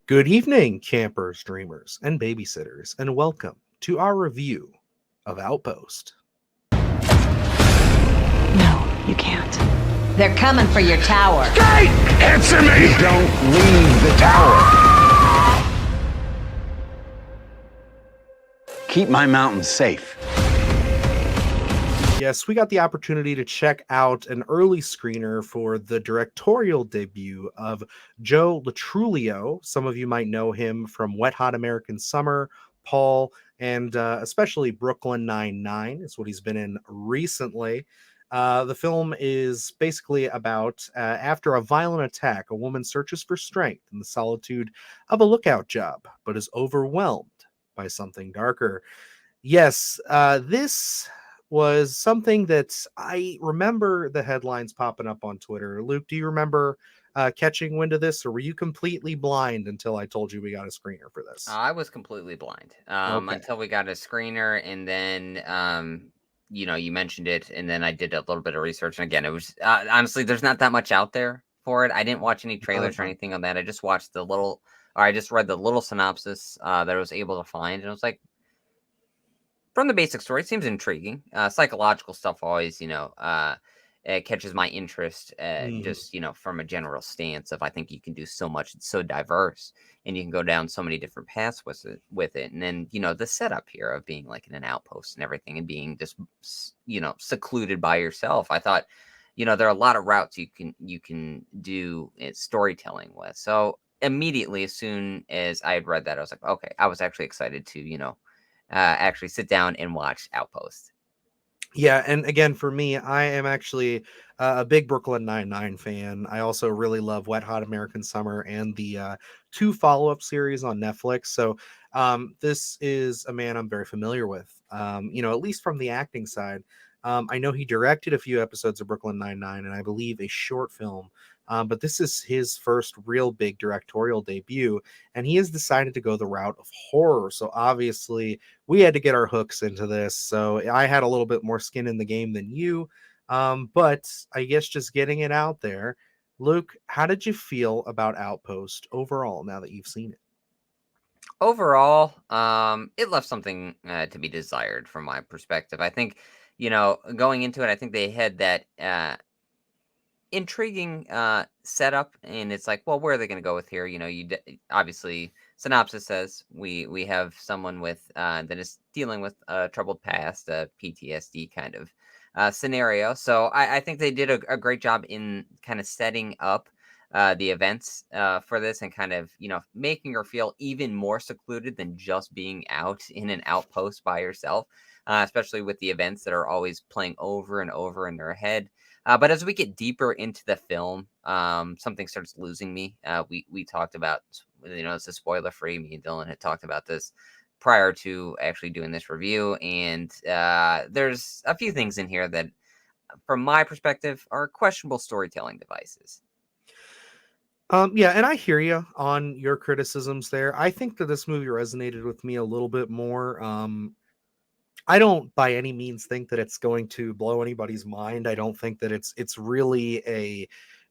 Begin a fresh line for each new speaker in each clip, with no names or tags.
Good evening, campers, dreamers, and babysitters, and welcome to our review of Outpost.
No, you can't.
They're coming for your tower.
Kate! Answer me! You don't leave the tower. Keep my mountain safe.
Yes, we got the opportunity to check out an early screener for the directorial debut of Lo Trugilo. Some of you might know him from Wet Hot American Summer, Paul, and especially Brooklyn Nine-Nine is what he's been in recently. The film is basically about after a violent attack, a woman searches for strength in the solitude of a lookout job, but is overwhelmed by something darker. Yes, this was something that I remember the headlines popping up on Twitter. Luke, do you remember catching wind of this, or were you completely blind until I told you we got a screener for this?
I was completely blind
Okay.
until we got a screener, and then you mentioned it, and then I did a little bit of research. And again, it was honestly, there's not that much out there for it. I didn't watch any trailers or anything on that. I just watched I just read the little synopsis that I was able to find, and I was like, from the basic story, it seems intriguing. Psychological stuff always, it catches my interest. Just from a general stance of I think you can do so much. It's so diverse, and you can go down so many different paths with it. And then the setup here of being like in an outpost and everything, and being just secluded by yourself. I thought, there are a lot of routes you can do storytelling with. So immediately, as soon as I had read that, I was like, okay, I was actually excited to actually sit down and watch Outpost.
Yeah, and again, for me, I am actually a big Brooklyn Nine-Nine fan. I also really love Wet Hot American Summer and the two follow-up series on Netflix. So this is a man I'm very familiar with, at least from the acting side. I know he directed a few episodes of Brooklyn Nine-Nine and I believe a short film. But this is his first real big directorial debut, and he has decided to go the route of horror. So obviously, we had to get our hooks into this. So I had a little bit more skin in the game than you. But I guess just getting it out there. Luke, how did you feel about Outpost overall now that you've seen it?
Overall, it left something to be desired from my perspective. I think, going into it, I think they had that intriguing setup, and it's like, well, where are they going to go with here? Obviously, synopsis says we have someone with that is dealing with a troubled past, a PTSD kind of scenario. So I think they did a great job in kind of setting up the events for this, and kind of making her feel even more secluded than just being out in an outpost by herself, especially with the events that are always playing over and over in her head. But as we get deeper into the film, something starts losing me. We talked about, it's a spoiler free. Me and Dylan had talked about this prior to actually doing this review. And there's a few things in here that, from my perspective, are questionable storytelling devices.
Yeah, and I hear you on your criticisms there. I think that this movie resonated with me a little bit more. I don't by any means think that it's going to blow anybody's mind. I don't think that it's really a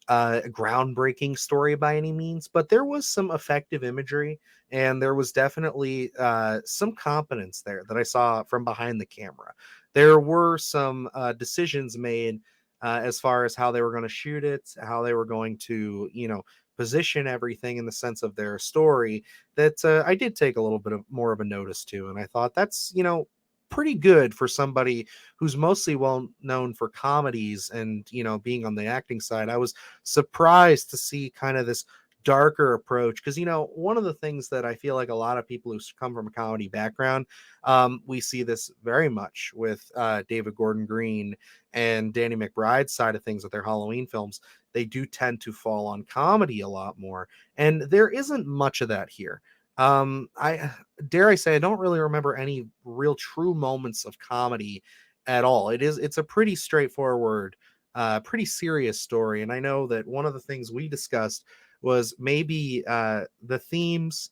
groundbreaking story by any means, but there was some effective imagery, and there was definitely some competence there that I saw from behind the camera. There were some decisions made as far as how they were going to shoot it, how they were going to, position everything in the sense of their story that I did take a little bit of more of a notice to. And I thought that's, pretty good for somebody who's mostly well known for comedies and being on the acting side. I was surprised to see kind of this darker approach because one of the things that I feel like a lot of people who come from a comedy background, we see this very much with David Gordon Green and Danny McBride's side of things with their Halloween films. They do tend to fall on comedy a lot more, and there isn't much of that here. I dare I say I don't really remember any real true moments of comedy at all. It's a pretty straightforward, pretty serious story. And I know that one of the things we discussed was maybe the themes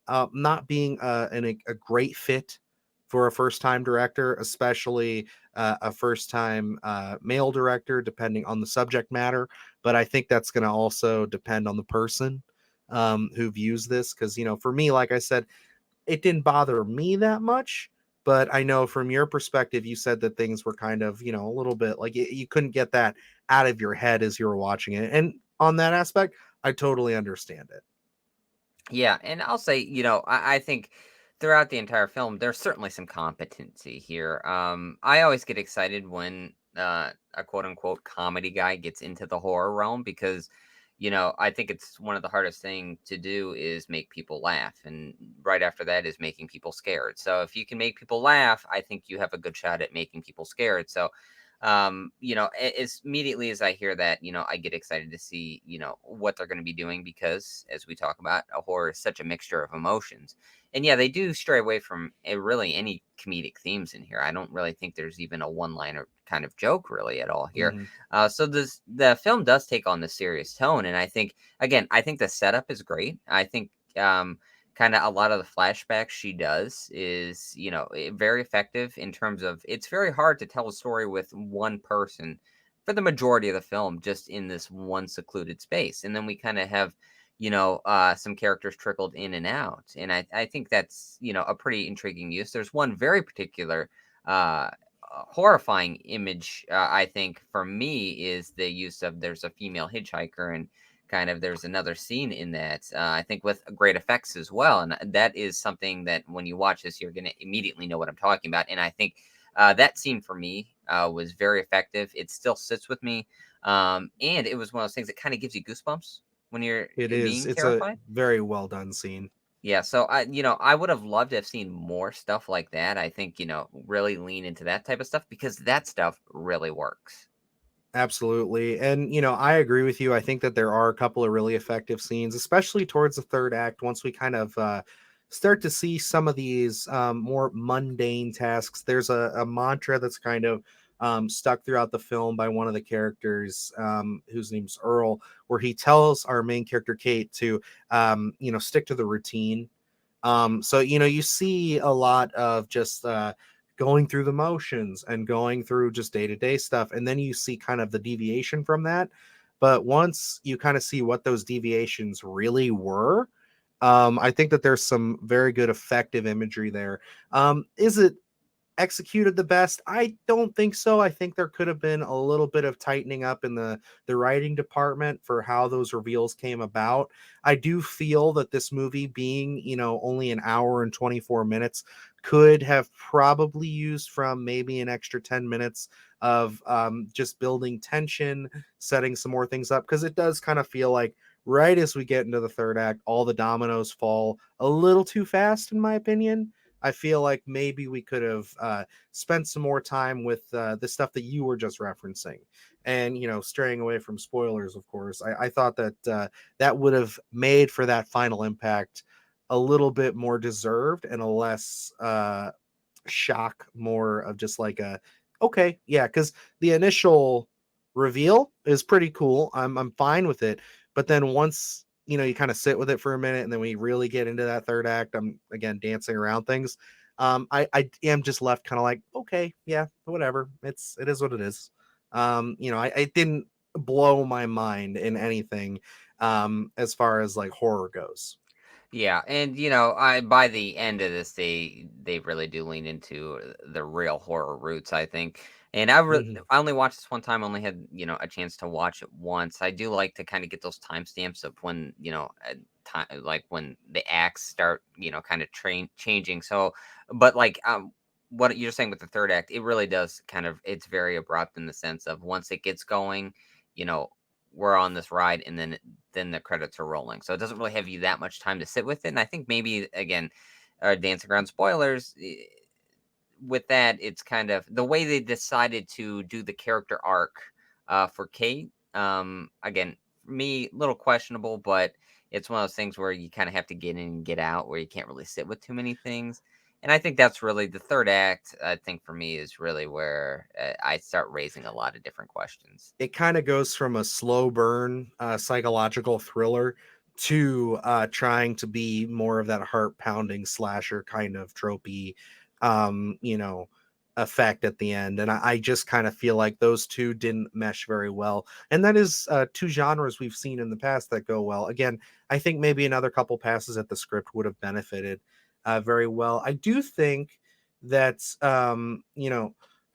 not being a great fit for a first-time director, especially a first-time male director, depending on the subject matter. But I think that's going to also depend on the person. who views this, because for me, like I said, it didn't bother me that much. But I know from your perspective, you said that things were kind of, a little bit like you couldn't get that out of your head as you were watching it. And on that aspect, I totally understand it.
Yeah, and I'll say, I think throughout the entire film, there's certainly some competency here. I always get excited when a quote unquote comedy guy gets into the horror realm because, I think it's one of the hardest thing to do is make people laugh, and right after that is making people scared. So if you can make people laugh, I think you have a good shot at making people scared. So as immediately as I hear that, I get excited to see, what they're going to be doing because, as we talk about, a horror is such a mixture of emotions. And yeah, they do stray away from really any comedic themes in here. I don't really think there's even a one-liner kind of joke really at all here.
Mhm.
So the film does take on the serious tone, and I think again, I think the setup is great. I think kind of a lot of the flashbacks she does is very effective in terms of it's very hard to tell a story with one person for the majority of the film just in this one secluded space, and then we kind of have some characters trickled in and out, and I think that's a pretty intriguing use. There's one very particular horrifying image, I think for me, is the use of there's a female hitchhiker, and kind of there's another scene in that, I think with great effects as well. And that is something that when you watch this, you're going to immediately know what I'm talking about. And I think that scene for me was very effective. It still sits with me. And it was one of those things that kind of gives you goosebumps when you're
It is.
being
It's a
terrified.
very well done scene.
Yeah, so I would have loved to have seen more stuff like that. I think, really lean into that type of stuff because that stuff really works.
Absolutely. And, I agree with you. I think that there are a couple of really effective scenes, especially towards the third act, once we kind of start to see some of these more mundane tasks. There's a mantra that's kind of stuck throughout the film by one of the characters, whose name's Earl, where he tells our main character, Kate, to, stick to the routine. So you see a lot of just going through the motions and going through just day-to-day stuff, and then you see kind of the deviation from that. But once you kind of see what those deviations really were, I think that there's some very good effective imagery there. Is it executed the best? I don't think so. I think there could have been a little bit of tightening up in the writing department for how those reveals came about. I do feel that this movie being, only an hour and 24 minutes could have probably used from maybe an extra 10 minutes of just building tension, setting some more things up, because it does kind of feel like right as we get into the third act, all the dominoes fall a little too fast, in my opinion. I feel like maybe we could have spent some more time with the stuff that you were just referencing, and straying away from spoilers. Of course, I thought that that would have made for that final impact a little bit more deserved and a less shock, more of just like a okay, yeah, because the initial reveal is pretty cool. I'm fine with it, but then once you kind of sit with it for a minute, and then we really get into that third act, I'm again dancing around things. I am just left kind of like, okay, yeah, whatever. It is what it is. I didn't blow my mind in anything as far as like horror goes.
Yeah, and I by the end of this, they really do lean into the real horror roots, I think. And
Mhm.
I only watched this one time, only had a chance to watch it once. I do like to kind of get those timestamps of when time, like when the acts start kind of changing. So, but like what you're saying with the third act, it really does kind of it's very abrupt in the sense of once it gets going, you know we're on this ride, and then the credits are rolling. So it doesn't really have you that much time to sit with it. And I think maybe again, dancing around spoilers. With that, it's kind of the way they decided to do the character arc for Kate. Again, for me, a little questionable, but it's one of those things where you kind of have to get in and get out, where you can't really sit with too many things. And I think that's really the third act. I think for me is really where I start raising a lot of different questions.
It kind of goes from a slow burn psychological thriller to trying to be more of that heart pounding slasher kind of tropey, um, you know, effect at the end, and I just kind of feel like those two didn't mesh very well. And that is two genres we've seen in the past that go well. Again, I think maybe another couple passes at the script would have benefited very well. I do think that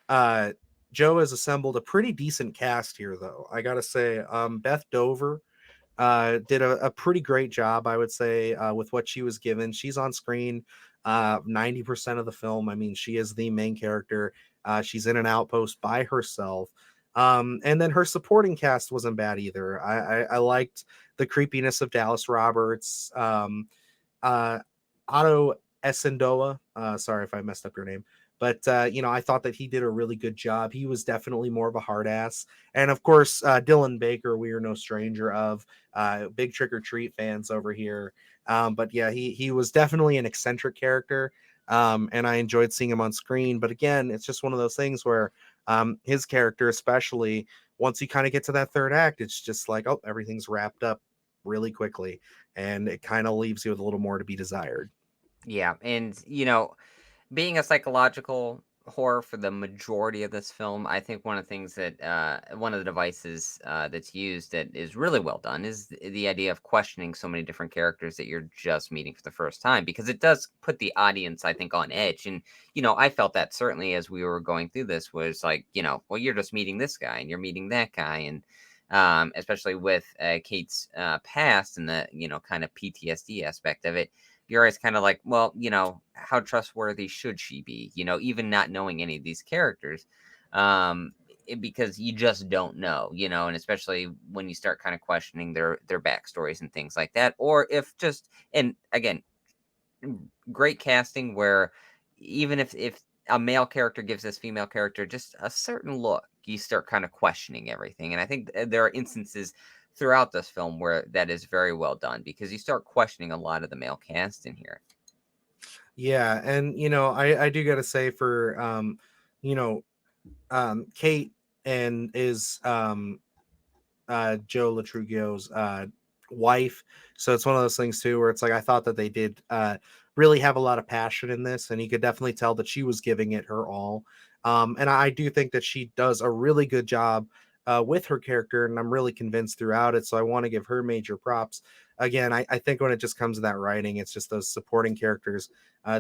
uh, Joe has assembled a pretty decent cast here, though. I gotta say, Beth Dover did a pretty great job, I would say, with what she was given. She's on screen 90% of the film. I mean, she is the main character. She's in an outpost by herself. And then her supporting cast wasn't bad either. I liked the creepiness of Dallas Roberts. Uh, Otto Essendoa. Sorry if I messed up your name. But I thought that he did a really good job. He was definitely more of a hard ass. And of course, Dylan Baker, we are no stranger of. Big Trick or Treat fans over here. But yeah, he was definitely an eccentric character. And I enjoyed seeing him on screen. But again, it's just one of those things where his character, especially once you kind of get to that third act, it's just like, oh, everything's wrapped up really quickly. And it kind of leaves you with a little more to be desired.
Yeah, and being a psychological horror for the majority of this film, I think one of the things that one of the devices that's used that is really well done is the idea of questioning so many different characters that you're just meeting for the first time, because it does put the audience, I think, on edge. And I felt that certainly as we were going through this, was like, well, you're just meeting this guy and you're meeting that guy, and especially with Kate's past and the kind of PTSD aspect of it, you're always kind of like, well, how trustworthy should she be? Even not knowing any of these characters, because you just don't know, and especially when you start kind of questioning their backstories and things like that, or if just, and again, great casting where even if a male character gives this female character just a certain look, you start kind of questioning everything. And I think there are instances throughout this film where that is very well done, because you start questioning a lot of the male cast in here.
Yeah, and I do gotta say for you know, Kate and is Joe Lo Trugilo's wife. So it's one of those things too where it's like I thought that they did really have a lot of passion in this, and you could definitely tell that she was giving it her all. And I do think that she does a really good job with her character, and I'm really convinced throughout it. So I want to give her major props. Again, I think when it just comes to that writing, it's just those supporting characters.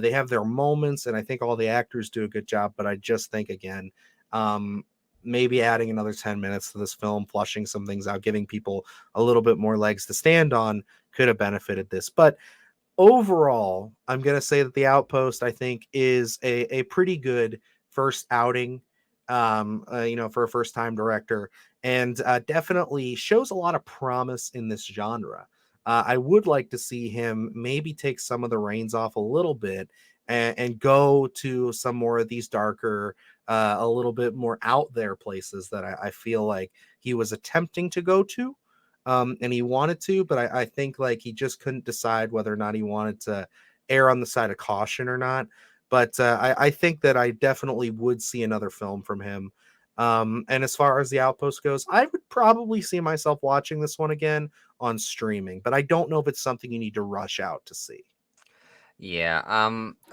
They have their moments, and I think all the actors do a good job. But I just think again, um, maybe adding another 10 minutes to this film, flushing some things out, giving people a little bit more legs to stand on could have benefited this. But overall, I'm going to say that The Outpost, I think, is a pretty good first outing, for a first time director, and definitely shows a lot of promise in this genre. I would like to see him maybe take some of the reins off a little bit and go to some more of these darker, a little bit more out there places that I feel like he was attempting to go to, and he wanted to, but I think like he just couldn't decide whether or not he wanted to err on the side of caution or not. But I think that I definitely would see another film from him. And as far as The Outpost goes, I would probably see myself watching this one again on streaming, but I don't know if it's something you need to rush out to see.
Yeah.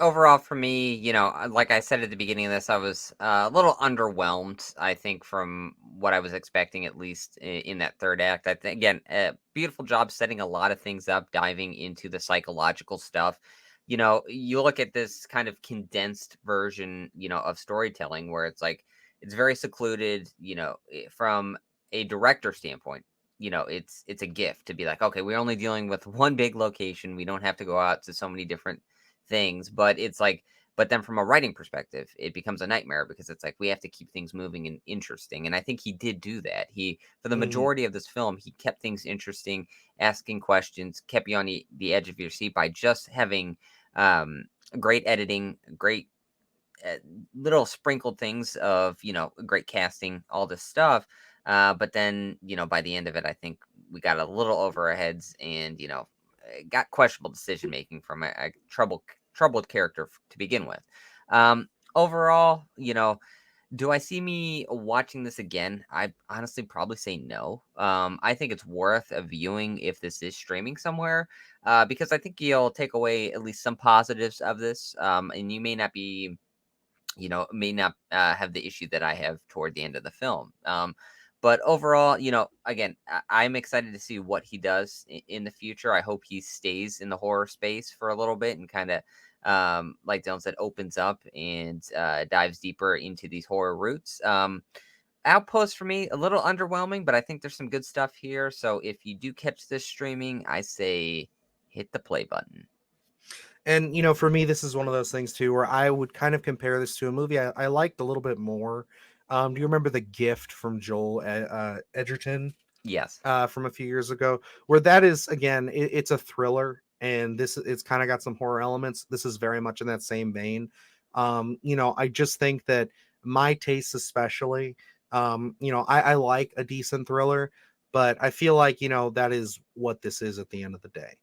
Overall, for me, like I said at the beginning of this, I was a little underwhelmed, I think, from what I was expecting, at least in that third act. I think, again, a beautiful job setting a lot of things up, diving into the psychological stuff. You look at this kind of condensed version, of storytelling, where it's like, it's very secluded, from a director standpoint. It's a gift to be like, okay, we're only dealing with one big location, we don't have to go out to so many different things. But it's like, but then from a writing perspective, it becomes a nightmare, because it's like we have to keep things moving and interesting. And I think he did do that. He, for the
Mhm.
majority of this film, he kept things interesting, asking questions, kept you on the edge of your seat by just having great editing, great uh, little sprinkled things of great casting, all this stuff. But then by the end of it, I think we got a little over our heads, and got questionable decision making from a troubled character to begin with. Overall, do I see me watching this again? I honestly probably say no. I think it's worth a viewing if this is streaming somewhere, because I think you'll take away at least some positives of this, and you may not be may not have the issue that I have toward the end of the film. But overall, again, I'm excited to see what he does in the future. I hope he stays in the horror space for a little bit and kind of, like Dylan said, opens up and dives deeper into these horror roots. Outpost for me, a little underwhelming, but I think there's some good stuff here. So if you do catch this streaming, I say hit the play button.
And for me, this is one of those things too, where I would kind of compare this to a movie I liked a little bit more. Do you remember The Gift from Joel Edgerton?
Yes.
From a few years ago, where that is again, it's a thriller, and it's kind of got some horror elements. This is very much in that same vein. I just think that my tastes, especially, I like a decent thriller, but I feel like that is what this is at the end of the day.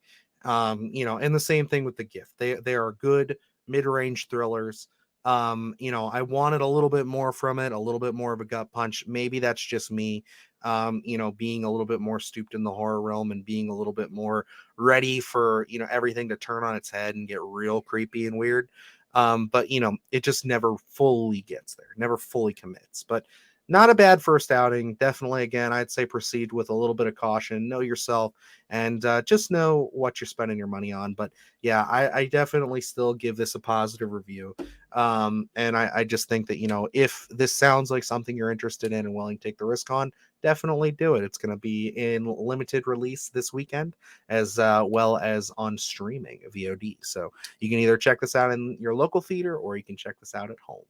And the same thing with The Gift. They are good mid-range thrillers. I wanted a little bit more from it, a little bit more of a gut punch. Maybe that's just me, being a little bit more stooped in the horror realm and being a little bit more ready for, everything to turn on its head and get real creepy and weird. But it just never fully gets there, never fully commits. But not a bad first outing. Definitely, again, I'd say proceed with a little bit of caution, know yourself, and just know what you're spending your money on. But yeah, I definitely still give this a positive review. And I just think that, if this sounds like something you're interested in and willing to take the risk on, definitely do it. It's going to be in limited release this weekend, as well as on streaming VOD. So you can either check this out in your local theater or you can check this out at home.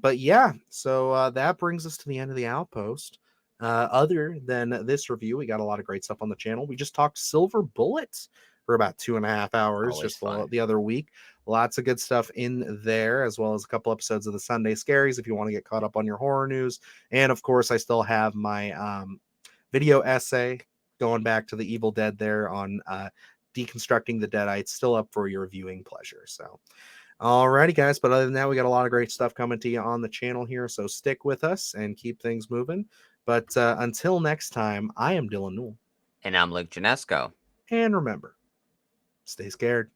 But yeah, so that brings us to the end of the Outpost. Other than this review, we got a lot of great stuff on the channel. We just talked Silver Bullet for about 2.5 hours
Always
just
fun.
the other week. Lots of good stuff in there, as well as a couple episodes of the Sunday Scaries if you want to get caught up on your horror news. And of course, I still have my video essay going back to the Evil Dead there on deconstructing the Deadites, still up for your viewing pleasure. So alrighty, guys. But other than that, we got a lot of great stuff coming to you on the channel here. So stick with us and keep things moving. But until next time, I am Dylan Newell.
And I'm Luke Janesco.
And remember, stay scared.